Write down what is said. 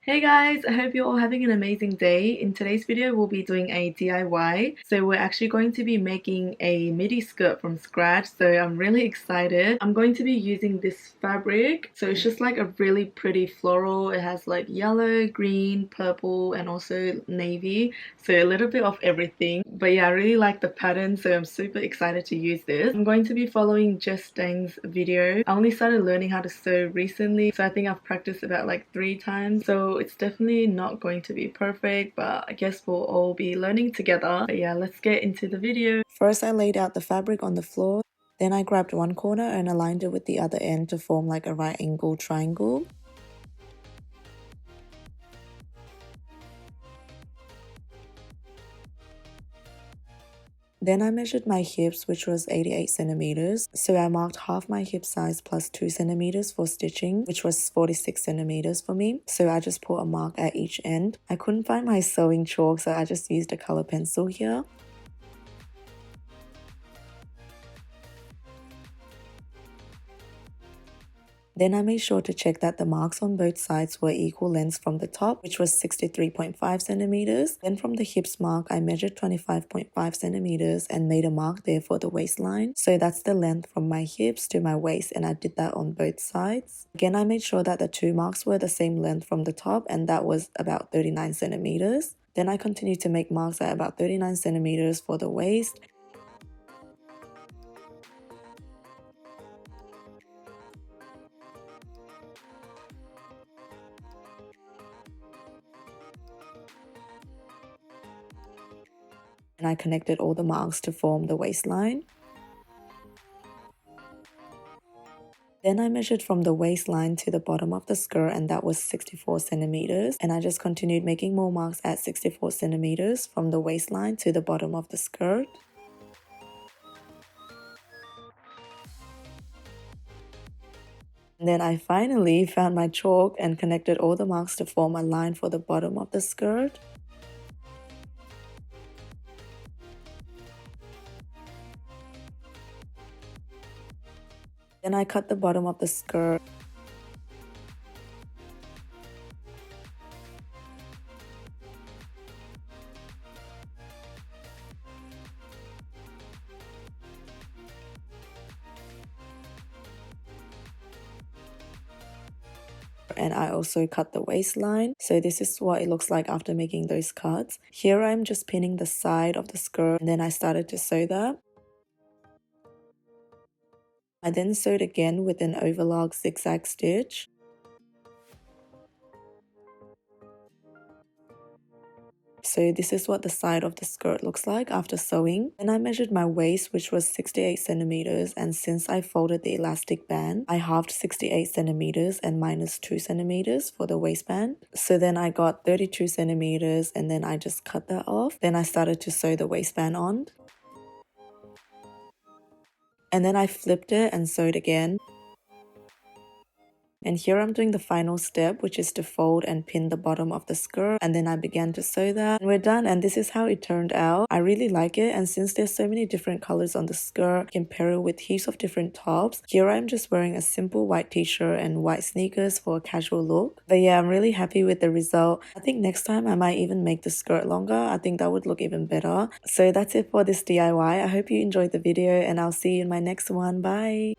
Hey guys, I hope you're all having an amazing day. In today's video, we'll be doing a DIY. So we're actually going to be making a MIDI skirt from scratch. So I'm really excited. I'm going to be using this fabric. So it's just like a really pretty floral. It has like yellow, green, purple, and also navy. So a little bit of everything. But yeah, I really like the pattern. So I'm super excited to use this. I'm going to be following Jess Dang's video. I only started learning how to sew recently. So I think I've practiced about like 3 times. So it's definitely not going to be perfect, but I guess we'll all be learning together. But yeah, let's get into the video. First, I laid out the fabric on the floor. Then I grabbed one corner and aligned it with the other end to form like a right angle triangle. Then I measured my hips, which was 88 centimeters. So I marked half my hip size plus 2 centimeters for stitching, which was 46 centimeters for me. So I just put a mark at each end. I couldn't find my sewing chalk, so I just used a color pencil here. Then I made sure to check that the marks on both sides were equal lengths from the top, which was 63.5 centimeters. Then from the hips mark, I measured 25.5 centimeters and made a mark there for the waistline. So that's the length from my hips to my waist, and I did that on both sides. Again, I made sure that the two marks were the same length from the top, and that was about 39 centimeters. Then I continued to make marks at about 39 centimeters for the waist. And I connected all the marks to form the waistline. Then I measured from the waistline to the bottom of the skirt, and that was 64 centimeters. And I just continued making more marks at 64 centimeters from the waistline to the bottom of the skirt. And then I finally found my chalk and connected all the marks to form a line for the bottom of the skirt. Then I cut the bottom of the skirt. And I also cut the waistline. So this is what it looks like after making those cuts. Here I'm just pinning the side of the skirt, and then I started to sew that. I then sewed again with an overlock zigzag stitch. So this is what the side of the skirt looks like after sewing. Then I measured my waist, which was 68 centimeters, and since I folded the elastic band, I halved 68 centimeters and minus 2 centimeters for the waistband. So then I got 32 centimeters, and then I just cut that off. Then I started to sew the waistband on. And then I flipped it and sewed again. And here I'm doing the final step, which is to fold and pin the bottom of the skirt. And then I began to sew that. And we're done, and this is how it turned out. I really like it, and since there's so many different colors on the skirt, you can pair it with heaps of different tops. Here I'm just wearing a simple white t-shirt and white sneakers for a casual look. But yeah, I'm really happy with the result. I think next time I might even make the skirt longer. I think that would look even better. So that's it for this DIY. I hope you enjoyed the video, and I'll see you in my next one. Bye!